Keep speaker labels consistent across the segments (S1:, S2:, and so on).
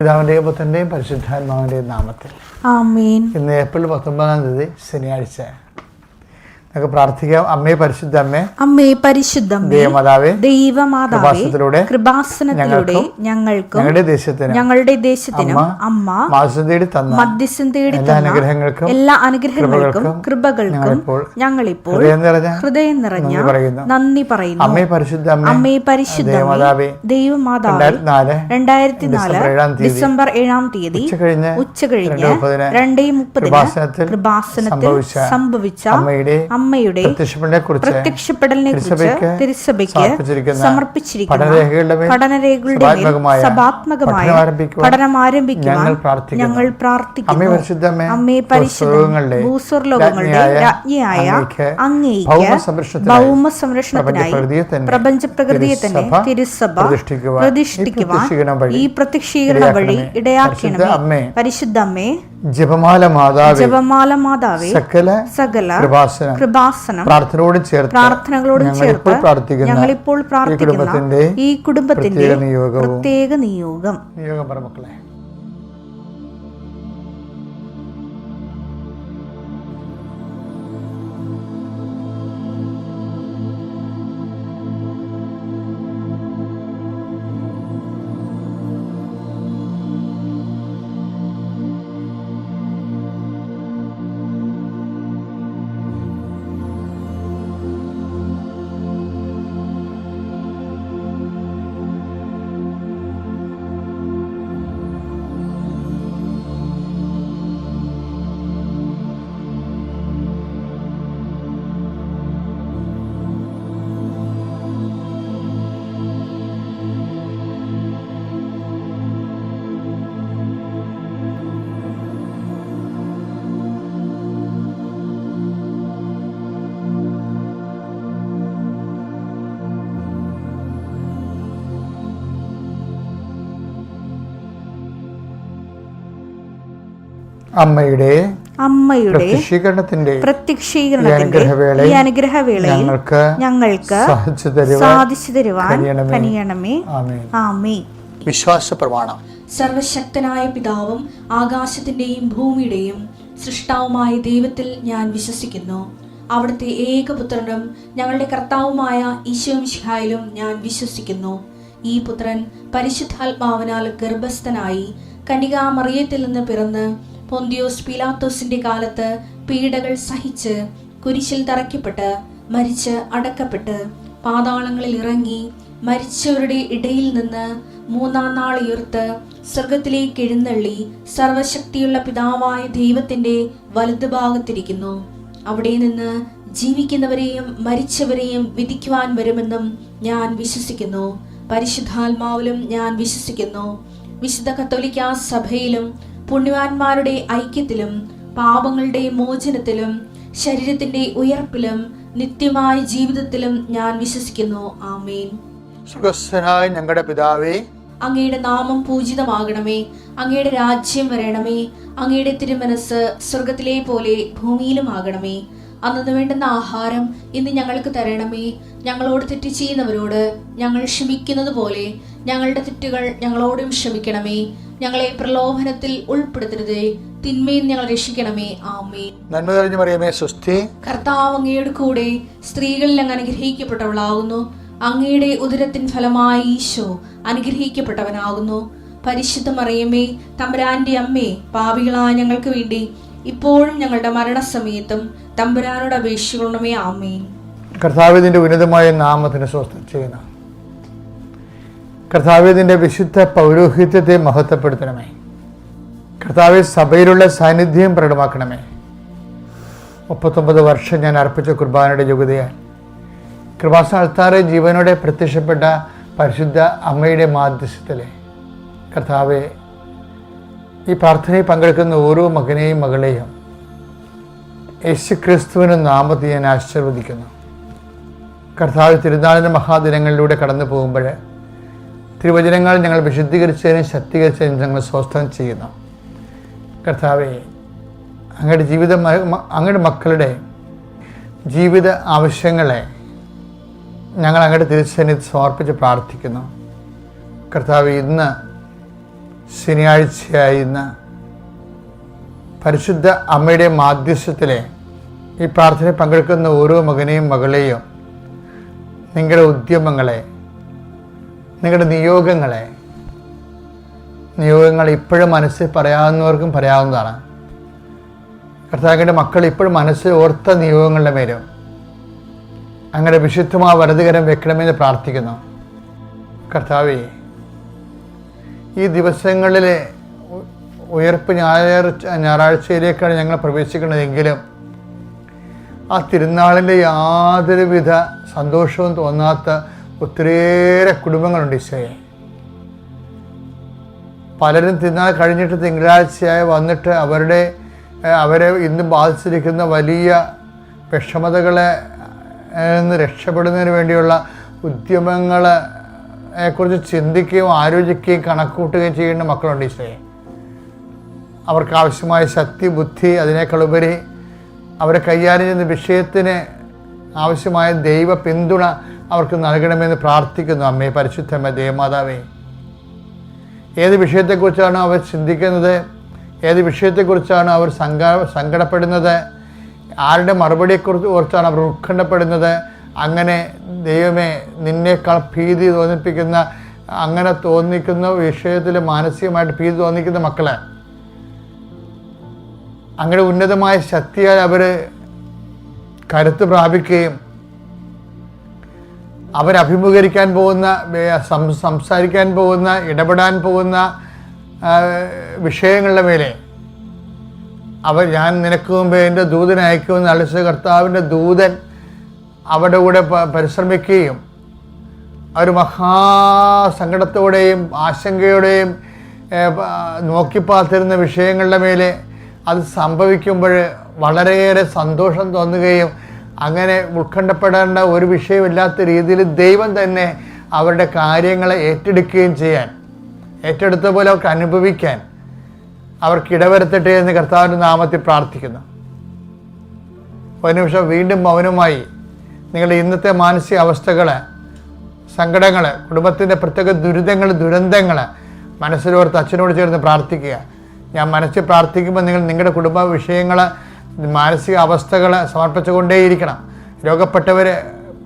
S1: പിതാവിൻ്റെയും പുത്രൻ്റെയും പരിശുദ്ധാത്മാവിൻ്റെയും നാമത്തിൽ
S2: ആമേൻ.
S1: ഇന്ന് ഏപ്രിൽ 19 ശനിയാഴ്ച. നമുക്ക് പ്രാർത്ഥിക്കാം. അമ്മേ പരിശുദ്ധ അമ്മേ,
S2: അമ്മേ പരിശുദ്ധമ്മേ,
S1: ദൈവമാതാവേ,
S2: ദൈവമാതാവേ, കൃപാസനത്തിലൂടെ ഞങ്ങൾക്കും ഞങ്ങളുടെ ദേശത്തിനും അമ്മ മധ്യസ്ഥം തേടി തന്ന എല്ലാ അനുഗ്രഹങ്ങൾക്കും കൃപകൾക്കും ഞങ്ങളിപ്പോൾ ഹൃദയം നിറഞ്ഞ നന്ദി പറയുന്നു.
S1: അമ്മേ പരിശുദ്ധ
S2: അമ്മേ പരിശുദ്ധമ്മേ, ദൈവമാതാവേ, 2004 ഡിസംബർ 7 ഉച്ചകഴിഞ്ഞ് 2:30 കൃപാസനത്തിൽ സംഭവിച്ച അമ്മയുടെ പ്രത്യക്ഷപ്പെടലിനെ കുറിച്ച് തിരുസഭയ്ക്ക് സമർപ്പിച്ചിരിക്കുന്ന പഠനരേഖകളുടെ സഭാത്മകമായ പഠനം ആരംഭിക്കുവാൻ ഞങ്ങൾ പ്രാർത്ഥിക്കുന്നു. അമ്മേ പരിശുദ്ധ ഭൂസ്വർലോകങ്ങളുടെ രാജ്ഞിയായ അങ്ങേയ്ക്ക് ഭൗമ സംരക്ഷണത്തിനായി പ്രപഞ്ച പ്രകൃതിയെ തന്നെ തിരുസഭ പ്രതിഷ്ഠിക്കുവാൻ ഈ പ്രത്യക്ഷീകരണം വഴി ഇടയാക്കണമേ. പരിശുദ്ധ അമ്മേ,
S1: ജപമാല മാതാവേ,
S2: സകല കൃപാസനം
S1: പ്രാർത്ഥനകളോടും ചേർത്ത്
S2: ഞങ്ങളിപ്പോൾ പ്രാർത്ഥിക്കുന്ന ഈ കുടുംബത്തിന്റെ പ്രത്യേക നിയോഗം.
S1: മക്കളെ,
S2: അമ്മയുടെ പ്രത്യക്ഷീകരണത്തിന്റെ ഈ അനുഗ്രഹവേളയിൽ ഞങ്ങൾക്ക് സാധിച്ചു തരുവാൻ കനിയണമേ. ആമേൻ.
S1: വിശ്വാസ പ്രമാണം.
S3: സർവശക്തനായ പിതാവും ആകാശത്തിന്റെയും ഭൂമിയുടെയും സൃഷ്ടാവുമായ ദൈവത്തിൽ ഞാൻ വിശ്വസിക്കുന്നു. അവിടുത്തെ ഏകപുത്രനും ഞങ്ങളുടെ കർത്താവുമായ ഈശോ മിശിഹായിലും ഞാൻ വിശ്വസിക്കുന്നു. ഈ പുത്രൻ പരിശുദ്ധാത്മാവിനാൽ ഗർഭസ്ഥനായി കന്യകാമറിയത്തിൽ നിന്ന് പിറന്ന് പൊന്തിയോസ് പീലാത്തോസിന്റെ കാലത്ത് പീഡകൾ സഹിച്ച് കുരിശിൽ തറയ്ക്കപ്പെട്ട് മരിച്ച് അടക്കപ്പെട്ട് പാതാളങ്ങളിൽ ഇറങ്ങി മരിച്ചവരുടെ ഇടയിൽ നിന്ന് 3-ാം നാൾ ഉയർത്ത് സ്വർഗത്തിലേക്ക് എഴുന്നള്ളി സർവശക്തിയുള്ള പിതാവായ ദൈവത്തിന്റെ വലതുഭാഗത്തിരിക്കുന്നു. അവിടെ നിന്ന് ജീവിക്കുന്നവരെയും മരിച്ചവരെയും വിധിക്കുവാൻ വരുമെന്നും ഞാൻ വിശ്വസിക്കുന്നു. പരിശുദ്ധാത്മാവിലും ഞാൻ വിശ്വസിക്കുന്നു. വിശുദ്ധ കത്തോലിക്കാ സഭയിലും പുണ്യവാന്മാരുടെ ഐക്യത്തിലും പാപങ്ങളുടെ മോചനത്തിലും ശരീരത്തിന്റെ ഉയർപ്പിലും നിത്യമായ ജീവിതത്തിലും ഞാൻ വിശ്വസിക്കുന്നു. ആമേൻ.
S1: സ്വർഗ്ഗസ്ഥനായ ഞങ്ങളുടെ പിതാവേ,
S3: അങ്ങയുടെ നാമം പൂജിതമാകണമേ. അങ്ങയുടെ രാജ്യം വരണമേ. അങ്ങയുടെ തിരുമനസ് സ്വർഗത്തിലെ പോലെ ഭൂമിയിലും ആകണമേ. അന്നു വേണ്ടുന്ന ആഹാരം ഇന്ന് ഞങ്ങൾക്ക് തരണമേ. ഞങ്ങളോട് തെറ്റ് ചെയ്യുന്നവരോട് ഞങ്ങൾ ക്ഷമിക്കുന്നത് പോലെ ഞങ്ങളുടെ തെറ്റുകൾ ഞങ്ങളോടും ക്ഷമിക്കണമേ. ഞങ്ങളെ പ്രലോഭനത്തിൽ ഉൾപ്പെടുത്തരുതേ, തിന്മയിൽ ഞങ്ങൾ രക്ഷിക്കണമേ. ആമേൻ.
S1: നന്മ നിറഞ്ഞ മറിയമേ, സ്വസ്തി.
S3: കർത്താവ് അങ്ങയുടെ കൂടെ സ്ത്രീകളിൽ അങ്ങ് അനുഗ്രഹിക്കപ്പെട്ടവളാകുന്നു. അങ്ങയുടെ ഉദരത്തിൻ ഫലമായി ഈശോ അനുഗ്രഹിക്കപ്പെട്ടവനാകുന്നു. പരിശുദ്ധ മറിയമേ, തമ്പുരാന്റെ അമ്മേ, പാപികളായ ഞങ്ങൾക്ക് വേണ്ടി ഇപ്പോഴും ഞങ്ങളുടെ മരണസമയത്തും തമ്പുരാനോട് അപേക്ഷിക്കണമേ. ആമേൻ.
S1: കർത്താവിന്റെ ഉന്നതമായ നാമത്തിന് സ്വസ്ഥം ചെയ്യുന്ന കർത്താവിന്റെ വിശുദ്ധ പൗരോഹിത്യത്തെ മഹത്വപ്പെടുത്തണമേ. കർത്താവ് സഭയിലുള്ള സാന്നിധ്യം പ്രകടമാക്കണമേ. 39 വർഷം ഞാൻ അർപ്പിച്ച കുർബാനയുടെ യോഗ്യതയാൽ കൃപാസന അൾത്താറെ ജീവനോടെ പ്രത്യക്ഷപ്പെട്ട പരിശുദ്ധ അമ്മയുടെ മാധ്യസ്ഥത്തിലെ കർത്താവെ, ഈ പ്രാർത്ഥനയിൽ പങ്കെടുക്കുന്ന ഓരോ മകനെയും മകളെയും യേശുക്രിസ്തുവിൻ്റെ നാമത്തിൽ ഞാൻ ആശീർവദിക്കുന്നു. കർത്താവ് തിരുനാളിൻ്റെ മഹാദിനങ്ങളിലൂടെ കടന്നു പോകുമ്പോൾ തിരുവചനങ്ങൾ ഞങ്ങൾ വിശുദ്ധീകരിച്ചതിനും ശക്തീകരിച്ചതിനും ഞങ്ങൾ സ്വസ്ഥം ചെയ്യുന്നു. കർത്താവെ, അങ്ങയുടെ അങ്ങയുടെ മക്കളുടെ ജീവിത ആവശ്യങ്ങളെ ഞങ്ങൾ അങ്ങയുടെ തിരുസന്നിധിയിൽ സമർപ്പിച്ച് പ്രാർത്ഥിക്കുന്നു. കർത്താവ്, ഇന്ന് ശനിയാഴ്ചയായി ഇന്ന് പരിശുദ്ധ അമ്മയുടെ മാധ്യസ്ഥത്തിലെ ഈ പ്രാർത്ഥനയിൽ പങ്കെടുക്കുന്ന ഓരോ മകനെയും മകളെയും നിങ്ങളുടെ ഉദ്യമങ്ങളെ, നിങ്ങളുടെ നിയോഗങ്ങൾ ഇപ്പോഴും മനസ്സിൽ പറയാവുന്നവർക്കും പറയാവുന്നതാണ്. കർത്താവിൻ്റെ മക്കൾ ഇപ്പോഴും മനസ്സിൽ ഓർത്ത നിയോഗങ്ങളുടെ മേലും അങ്ങനെ വിശുദ്ധമായ വലതുകരം വെക്കണമെന്ന് പ്രാർത്ഥിക്കുന്നു. കർത്താവേ, ഈ ദിവസങ്ങളിലെ ഉയർപ്പ് ഞായറാഴ്ചയിലേക്കാണ് ഞങ്ങൾ പ്രവേശിക്കുന്നതെങ്കിലും ആ തിരുനാളിൻ്റെ യാതൊരുവിധ സന്തോഷവും തോന്നാത്ത ഒത്തിരിയേറെ കുടുംബങ്ങളുണ്ട് ഈശോയെ. പലരും തിരുനാൾ കഴിഞ്ഞിട്ട് തിങ്കളാഴ്ചയായി വന്നിട്ട് അവരെ ഇന്ന് ബാധിച്ചിരിക്കുന്ന വലിയ വിഷമതകളെ നിന്ന് രക്ഷപ്പെടുന്നതിന് വേണ്ടിയുള്ള ഉദ്യമങ്ങളെക്കുറിച്ച് ചിന്തിക്കുകയും ആലോചിക്കുകയും കണക്കൂട്ടുകയും ചെയ്യുന്ന മക്കളുണ്ട് ഈശോയെ. അവർക്ക് ആവശ്യമായ ശക്തി, ബുദ്ധി, അതിനേക്കാളുപരി അവരെ കൈകാര്യം ചെയ്യുന്ന വിഷയത്തിന് ആവശ്യമായ ദൈവ പിന്തുണ അവർക്ക് നൽകണമെന്ന് പ്രാർത്ഥിക്കുന്നു. അമ്മേ, പരിശുദ്ധമ്മ, ദേവമാതാവേ, ഏത് വിഷയത്തെക്കുറിച്ചാണ് അവർ ചിന്തിക്കുന്നത്, ഏത് വിഷയത്തെക്കുറിച്ചാണ് അവർ സങ്കടപ്പെടുന്നത്, ആരുടെ മറുപടിയെക്കുറിച്ച് ഓർത്താണ് അവർ ഉത്കണ്ഠപ്പെടുന്നത്, അങ്ങനെ ദൈവമേ നിന്നേക്കാൾ ഭീതി തോന്നിപ്പിക്കുന്ന, അങ്ങനെ തോന്നിക്കുന്ന വിഷയത്തിൽ മാനസികമായിട്ട് ഭീതി തോന്നിക്കുന്ന മക്കളെ അങ്ങനെ ഉന്നതമായ ശക്തിയാൽ അവർ കരുത്ത് പ്രാപിക്കുകയും അവരഭിമുഖീകരിക്കാൻ പോകുന്ന, സംസാരിക്കാൻ പോകുന്ന, ഇടപെടാൻ പോകുന്ന വിഷയങ്ങളുടെ മേലെ ഞാൻ നിനക്ക് മുമ്പേ എൻ്റെ ദൂതനെ അയക്കുമെന്ന് അളിച്ച കർത്താവിൻ്റെ ദൂതൻ അവരുടെ കൂടെ പരിശ്രമിക്കുകയും അവർ മഹാസങ്കടത്തോടെയും ആശങ്കയോടെയും നോക്കിപ്പാത്തിരുന്ന വിഷയങ്ങളുടെ മേലെ അത് സംഭവിക്കുമ്പോൾ വളരെയേറെ സന്തോഷം തോന്നുകയും അങ്ങനെ ഉത്കണ്ഠപ്പെടേണ്ട ഒരു വിഷയമില്ലാത്ത രീതിയിൽ ദൈവം തന്നെ അവരുടെ കാര്യങ്ങളെ ഏറ്റെടുക്കുകയും ഏറ്റെടുത്ത പോലെ അവർക്ക് അനുഭവിക്കാൻ അവർക്ക് ഇടവരുത്തട്ടെ എന്ന് കർത്താവിൻ്റെ നാമത്തിൽ പ്രാർത്ഥിക്കുന്നു. ഒരു നിമിഷം വീണ്ടും മൗനമായി നിങ്ങളുടെ ഇന്നത്തെ മാനസിക അവസ്ഥകൾ, സങ്കടങ്ങൾ, കുടുംബത്തിൻ്റെ പ്രത്യേക ദുരന്തങ്ങൾ മനസ്സിലോർത്ത് അച്ഛനോട് ചേർന്ന് പ്രാർത്ഥിക്കുക. ഞാൻ മനസ്സിൽ പ്രാർത്ഥിക്കുമ്പോൾ നിങ്ങളുടെ കുടുംബ വിഷയങ്ങൾ, മാനസിക അവസ്ഥകൾ സമർപ്പിച്ചുകൊണ്ടേയിരിക്കണം. രോഗപ്പെട്ടവർ,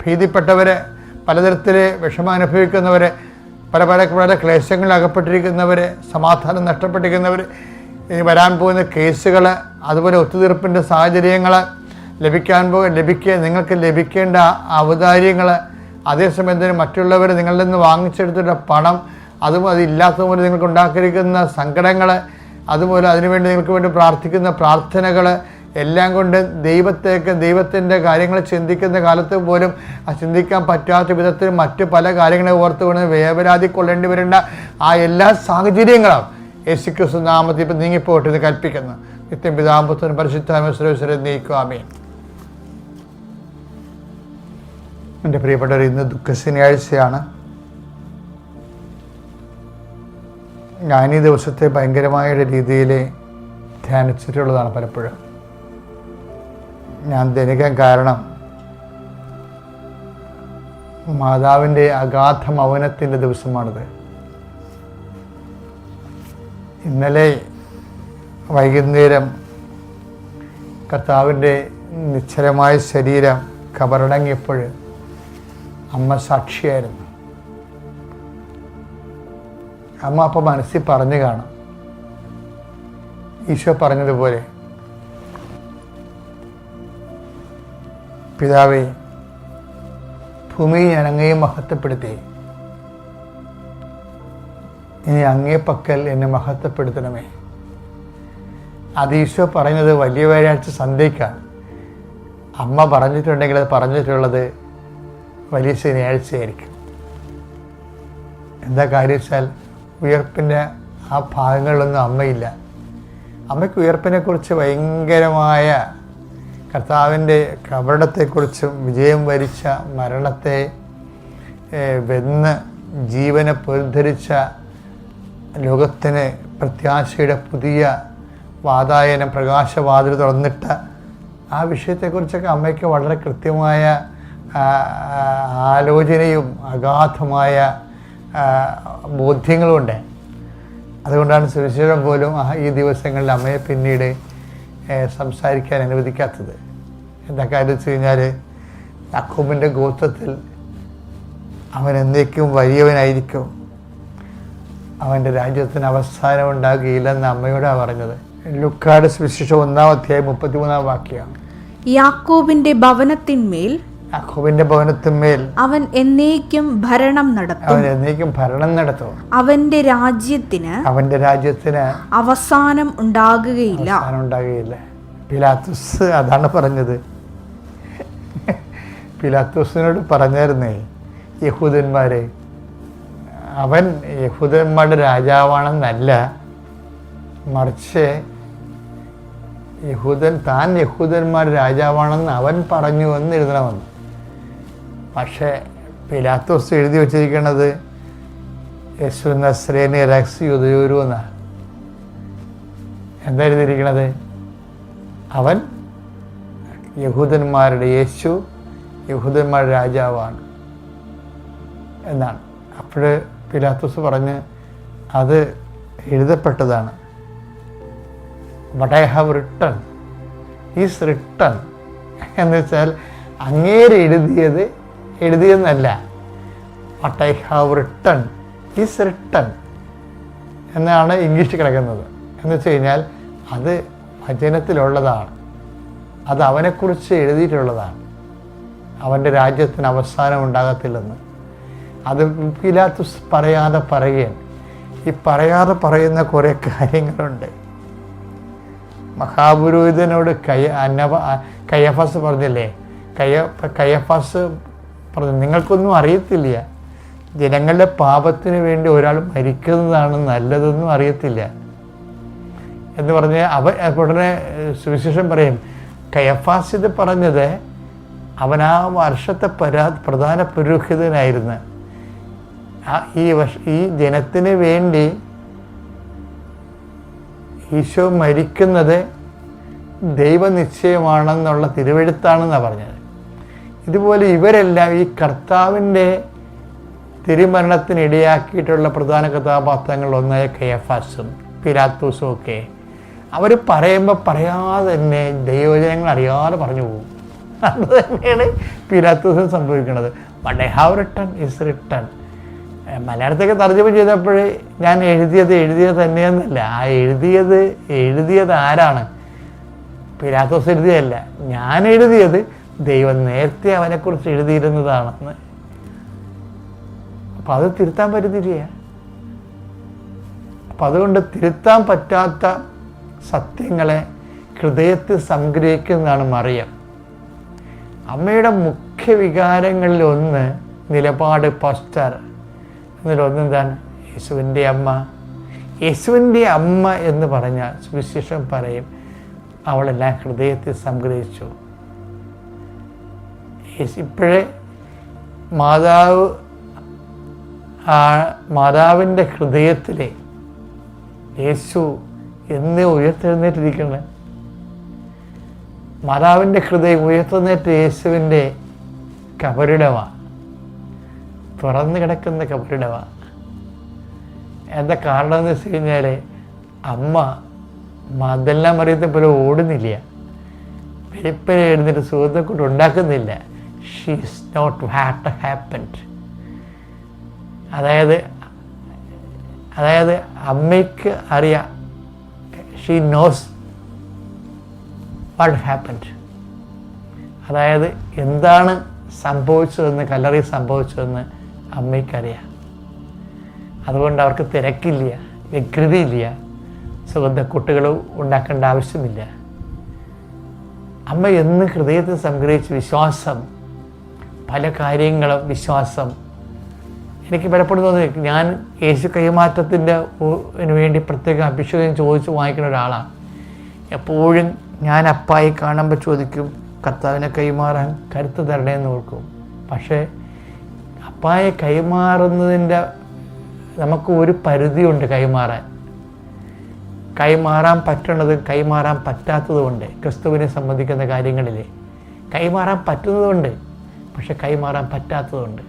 S1: ഭീതിപ്പെട്ടവർ, പലതരത്തിൽ വിഷമം അനുഭവിക്കുന്നവർ, പല ക്ലേശങ്ങളിൽ അകപ്പെട്ടിരിക്കുന്നവർ, സമാധാനം നഷ്ടപ്പെട്ടിരിക്കുന്നവർ, ഇനി വരാൻ പോകുന്ന കേസുകൾ, അതുപോലെ ഒത്തുതീർപ്പിൻ്റെ സാഹചര്യങ്ങൾ, നിങ്ങൾക്ക് ലഭിക്കേണ്ട ഔദാര്യങ്ങൾ, അതേസമയം തന്നെ മറ്റുള്ളവർ നിങ്ങളിൽ നിന്ന് വാങ്ങിച്ചെടുത്തിട്ട പണം, അതും അതില്ലാത്തതുപോലെ നിങ്ങൾക്ക് ഉണ്ടാക്കിയിരിക്കുന്ന സങ്കടങ്ങൾ, അതുപോലെ അതിനുവേണ്ടി നിങ്ങൾക്ക് വേണ്ടി പ്രാർത്ഥിക്കുന്ന പ്രാർത്ഥനകൾ എല്ലാം കൊണ്ട് ദൈവത്തിൻ്റെ കാര്യങ്ങൾ ചിന്തിക്കുന്ന കാലത്ത് പോലും ആ ചിന്തിക്കാൻ പറ്റാത്ത വിധത്തിൽ മറ്റ് പല കാര്യങ്ങളെ ഓർത്തുകൊണ്ട് വേവലാതി കൊള്ളേണ്ടി വരേണ്ട ആ എല്ലാ സാഹചര്യങ്ങളും യേശുക്രിസ്തു നാമത്തിൽ ഇപ്പം നീങ്ങിപ്പോട്ടെ എന്ന് കൽപ്പിക്കുന്നു. നിത്യം പിതാമ്പുത്രനും പരിശുദ്ധാത്മാവിനെ നീക്കുവാമേ. എൻ്റെ പ്രിയപ്പെട്ടവർ, ഇന്ന് ദുഃഖശനിയാഴ്ചയാണ്. ഞാൻ ഈ ദിവസത്തെ ഭയങ്കരമായ രീതിയിൽ ധ്യാനിച്ചിട്ടുള്ളതാണ് പലപ്പോഴും. ഞാൻ ധനിക്കാൻ കാരണം മാതാവിൻ്റെ അഗാധ മൗനത്തിൻ്റെ ദിവസമാണിത്. ഇന്നലെ വൈകുന്നേരം കർത്താവിൻ്റെ നിശ്ചലമായ ശരീരം കബറടങ്ങിയപ്പോൾ അമ്മ സാക്ഷിയായിരുന്നു. അമ്മ അപ്പം മനസ്സിൽ പറഞ്ഞു കാണും, ഈശോ പറഞ്ഞതുപോലെ, പിതാവേ, ഭൂമി ഞാൻ അങ്ങയെ മഹത്വപ്പെടുത്തി, ഇനി അങ്ങേ പക്കൽ എന്നെ മഹത്വപ്പെടുത്തണമേ. അത് ഈശോ പറയുന്നത് വലിയ വ്യാഴാഴ്ച സന്ധ്യയ്ക്കാണ്. അമ്മ പറഞ്ഞിട്ടുണ്ടെങ്കിൽ അത് പറഞ്ഞിട്ടുള്ളത് വലിയ ശനിയാഴ്ചയായിരിക്കും. എന്താ കാര്യം വെച്ചാൽ ഉയർപ്പിൻ്റെ ആ ഭാഗങ്ങളിലൊന്നും അമ്മയില്ല. അമ്മയ്ക്ക് ഉയർപ്പിനെക്കുറിച്ച് ഭയങ്കരമായ കർത്താവിൻ്റെ കപടത്തെക്കുറിച്ചും വിജയം വരിച്ച മരണത്തെ വെന്ന് ജീവനെ പുനരുദ്ധരിച്ച ലോകത്തിന് പ്രത്യാശയുടെ പുതിയ വാതായനം, പ്രകാശവാതിൽ തുറന്നിട്ട ആ വിഷയത്തെക്കുറിച്ചൊക്കെ അമ്മയ്ക്ക് വളരെ കൃത്യമായ ആലോചനയും അഗാധമായ ബോധ്യങ്ങളുമുണ്ട്. അതുകൊണ്ടാണ് സുവിശേഷം പോലും ഈ ദിവസങ്ങളിൽ അമ്മയെ പിന്നീട് സംസാരിക്കാൻ അനുവദിക്കാത്തത്. എന്താ കാര്യം വെച്ച് കഴിഞ്ഞാൽ യാക്കോബിൻ്റെ ഗോത്രത്തിൽ അവൻ എന്നേക്കും വലിയവനായിരിക്കും, അവൻ്റെ രാജ്യത്തിന് അവസാനം ഉണ്ടാകുകയില്ലെന്ന് അമ്മയോടാണ് പറഞ്ഞത്. ലൂക്കായുടെ സുവിശേഷം 1-ാം അധ്യായം 33-ാം വാക്യം.
S2: യാക്കോബിന്റെ ഭവനത്തിന്മേൽ അവൻ എന്നേക്കും ഭരണം നടത്തും. അവന്റെ രാജ്യത്തിന് അവസാനം ഉണ്ടാകുകയില്ല.
S1: പിലാത്തോസ് അതാണ് പറഞ്ഞത്. പിലാത്തോസിനോട് പറഞ്ഞായിരുന്നേ, യഹൂദന്മാരെ, അവൻ യഹൂദന്മാരുടെ രാജാവാണെന്നല്ല, മറിച്ച് താൻ യഹൂദന്മാരുടെ രാജാവാണെന്ന് അവൻ പറഞ്ഞു എന്ന് എഴുതണമെന്ന്. പക്ഷേ പിലാത്തോസ് എഴുതി വച്ചിരിക്കുന്നത് യേശു നസ്രേനി റക്സ് യുദയൂരു എന്നാണ്. എന്താ എഴുതിയിരിക്കണത്? അവൻ യഹൂദന്മാരുടെ യേശു യഹൂദന്മാരുടെ രാജാവാണ് എന്നാണ്. അപ്പോൾ പിലാത്തോസ് പറഞ്ഞ് അത് എഴുതപ്പെട്ടതാണ്. What I have written is written എന്ന് വെച്ചാൽ അങ്ങേര് എഴുതിയെന്നല്ല, what I have written is written എന്നാണ് ഇംഗ്ലീഷിൽ കിടക്കുന്നത്. എന്ന് വെച്ച് കഴിഞ്ഞാൽ അത് വചനത്തിലുള്ളതാണ്, അത് അവനെക്കുറിച്ച് എഴുതിയിട്ടുള്ളതാണ്, അവൻ്റെ രാജ്യത്തിന് അവസാനം ഉണ്ടാകത്തില്ലെന്ന്. അത് പിലാത്തോസ് പറയാതെ പറയുകയാണ്. ഈ പറയാതെ പറയുന്ന കുറേ കാര്യങ്ങളുണ്ട്. മഹാപുരോഹിതനോട് കയ്യഫാസ് പറഞ്ഞില്ലേ, കയ്യഫാസ് പറഞ്ഞു, നിങ്ങൾക്കൊന്നും അറിയത്തില്ല, ജനങ്ങളുടെ പാപത്തിന് വേണ്ടി ഒരാൾ മരിക്കുന്നതാണ് നല്ലതെന്നും അറിയത്തില്ല എന്ന് പറഞ്ഞ് ഉടനെ സുവിശേഷം പറയും, കയ്യഫാസ് ഇത് പറഞ്ഞത് അവൻ ആ വർഷത്തെ പ്രധാന പുരോഹിതനായിരുന്നു. ഈ ജനത്തിന് വേണ്ടി ഈശോ മരിക്കുന്നത് ദൈവനിശ്ചയമാണെന്നുള്ള തിരുവെഴുത്താണെന്നാണ് പറഞ്ഞത്. ഇതുപോലെ ഇവരെല്ലാം ഈ കർത്താവിൻ്റെ തിരുമരണത്തിന് ഇടയാക്കിയിട്ടുള്ള പ്രധാന കഥാപാത്രങ്ങളൊന്നായ കയ്യഫാസും പിലാത്തോസും ഒക്കെ അവർ പറയുമ്പോൾ പറയാതെ തന്നെ ദൈവജനങ്ങൾ അറിയാതെ പറഞ്ഞു പോകും. അത് തന്നെയാണ് പിലാത്തോസിന് സംഭവിക്കുന്നത്. But I have written is written. മലയാളത്തേക്ക് തർജ്ജമ ചെയ്തപ്പോൾ ഞാൻ എഴുതിയത് തന്നെയെന്നല്ല, ആ എഴുതിയത് ആരാണ്? പിലാത്തോസ് എഴുതിയതല്ല, ഞാൻ എഴുതിയത് ദൈവം നേരത്തെ അവനെക്കുറിച്ച് എഴുതിയിരുന്നതാണെന്ന്. അപ്പം അത് തിരുത്താൻ പറ്റുന്നില്ല. അപ്പം അതുകൊണ്ട് തിരുത്താൻ പറ്റാത്ത സത്യങ്ങളെ ഹൃദയത്തിൽ സംഗ്രഹിക്കുന്നതാണ് മറിയം. അമ്മയുടെ മുഖ്യ വികാരങ്ങളിൽ ഒന്ന് നിലപാട്, പോസ്റ്റർ. എന്നിലൊന്നെന്താണ്? യേശുവിൻ്റെ അമ്മ. യേശുവിൻ്റെ അമ്മ എന്ന് പറഞ്ഞാൽ സുവിശേഷം പറയും അവളെല്ലാം ഹൃദയത്തിൽ സംഗ്രഹിച്ചു. ഇപ്പോഴേ മാതാവിൻ്റെ ഹൃദയത്തിലെ യേശു എന്ന് ഉയർത്തെഴുന്നേറ്റിരിക്കുന്നത്. മാതാവിൻ്റെ ഹൃദയം ഉയർത്തുന്നേറ്റ് യേശുവിൻ്റെ കബറിടമാണ്, തുറന്നു കിടക്കുന്ന കബറിടമാണ്. എന്താ കാരണം എന്ന് വെച്ച് കഴിഞ്ഞാൽ അമ്മ മദെല്ലാം മറിയത്തെ പോലെ ഓടുന്നില്ല, വെളുപ്പിനെ എഴുന്നേറ്റ് സുഹൃത്തെ കൊണ്ട് ഉണ്ടാക്കുന്നില്ല. She is not what happened. അതായത് അമ്മയ്ക്ക് അറിയാം, ഷീ നോസ് വാട്ട് ഹാപ്പൻഡ്. അതായത് എന്താണ് സംഭവിച്ചതെന്ന്, കല്ലറി സംഭവിച്ചതെന്ന് അമ്മയ്ക്കറിയാം. അതുകൊണ്ട് അവർക്ക് തിരക്കില്ല, വ്യഗ്രതയില്ല, സുഗന്ധക്കുട്ടുകൾ ഉണ്ടാക്കേണ്ട ആവശ്യമില്ല. അമ്മ എന്ന് ഹൃദയത്തിൽ സംഗ്രഹിച്ച് വിശ്വാസം, പല കാര്യങ്ങളും വിശ്വാസം. എനിക്ക് പലപ്പോഴും തോന്നി, ഞാൻ യേശു കൈമാറ്റത്തിൻ്റെ വേണ്ടി പ്രത്യേക അഭിഷേകം ചോദിച്ച് വാങ്ങിക്കുന്ന ഒരാളാണ്. എപ്പോഴും ഞാൻ അപ്പായി കാണുമ്പോൾ ചോദിക്കും, കർത്താവിനെ കൈമാറാൻ കരുത്ത് തരണേന്ന് ഓർക്കും. പക്ഷേ അപ്പായെ കൈമാറുന്നതിൻ്റെ നമുക്ക് ഒരു പരിധിയുണ്ട്. കൈമാറാൻ പറ്റുന്നത് കൈമാറാൻ പറ്റാത്തതുകൊണ്ട്, ക്രിസ്തുവിനെ സംബന്ധിക്കുന്ന കാര്യങ്ങളിൽ കൈമാറാൻ പറ്റുന്നതുകൊണ്ട്, പക്ഷെ കൈമാറാൻ പറ്റാത്തതുണ്ട്.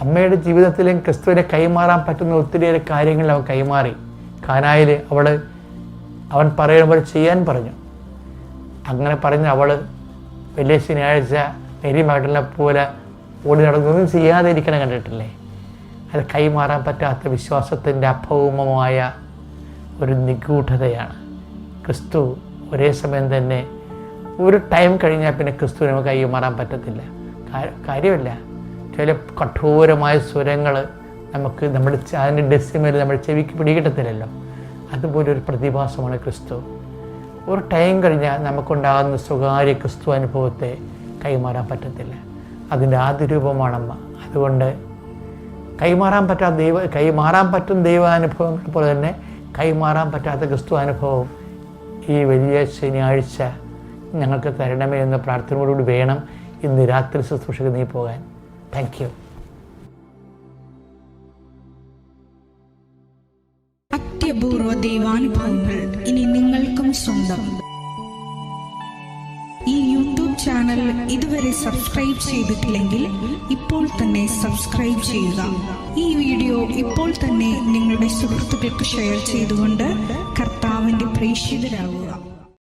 S1: അമ്മയുടെ ജീവിതത്തിലും ക്രിസ്തുവിനെ കൈമാറാൻ പറ്റുന്ന ഒത്തിരിയേറെ കാര്യങ്ങൾ അവൻ കൈമാറി. കാനായിൽ അവൻ പറയുമ്പോൾ ചെയ്യാൻ പറഞ്ഞു. അങ്ങനെ പറഞ്ഞ് അവൾ വലിയ ശനിയാഴ്ച മേരി മഗ്ദലിനെ പോലെ ഓടി നടന്നൊന്നും ചെയ്യാതെ ഇരിക്കണം കണ്ടിട്ടില്ലേ? അത് കൈമാറാൻ പറ്റാത്ത വിശ്വാസത്തിൻ്റെ അഭൗമമായ ഒരു നിഗൂഢതയാണ്. ക്രിസ്തു ഒരേ സമയം തന്നെ ഒരു ടൈം കഴിഞ്ഞാൽ പിന്നെ ക്രിസ്തു നമുക്ക് കൈമാറാൻ പറ്റത്തില്ല. കാര്യമില്ല. ചില കഠോരമായ സ്വരങ്ങൾ നമുക്ക് അതിൻ്റെ ഡെസിമൽ നമ്മുടെ ചെവിക്ക് പിടികിട്ടത്തില്ലല്ലോ. അതുപോലെ ഒരു പ്രതിഭാസമാണ് ക്രിസ്തു. ഒരു ടൈം കഴിഞ്ഞാൽ നമുക്കുണ്ടാകുന്ന സ്വകാര്യ ക്രിസ്തു അനുഭവത്തെ കൈമാറാൻ പറ്റത്തില്ല. അതിൻ്റെ ആദ്യ രൂപമാണമ്മ. അതുകൊണ്ട് കൈമാറാൻ പറ്റും ദൈവാനുഭവങ്ങൾ പോലെ തന്നെ കൈമാറാൻ പറ്റാത്ത ക്രിസ്തു അനുഭവം ഈ വലിയ ശനിയാഴ്ച ഞങ്ങൾക്ക് തരണമേ എന്ന പ്രാർത്ഥനയോടുകൂടി വേണം ഇന്ന് രാത്രി ശുശ്രൂഷയ്ക്ക് നീ പോകാൻ. Thank you.
S2: അത്യപൂർവ ദൈവാനുഭവങ്ങൾ ഇനി നിങ്ങൾക്കും സ്വന്തം. ഈ യൂട്യൂബ് ചാനൽ ഇതുവരെ സബ്സ്ക്രൈബ് ചെയ്തിട്ടില്ലെങ്കിൽ ഇപ്പോൾ തന്നെ സബ്സ്ക്രൈബ് ചെയ്യുക. ഈ വീഡിയോ ഇപ്പോൾ തന്നെ നിങ്ങളുടെ സുഹൃത്തുക്കൾക്ക് ഷെയർ ചെയ്തുകൊണ്ട് കർത്താവിൻ്റെ പ്രേക്ഷിതരാകുക.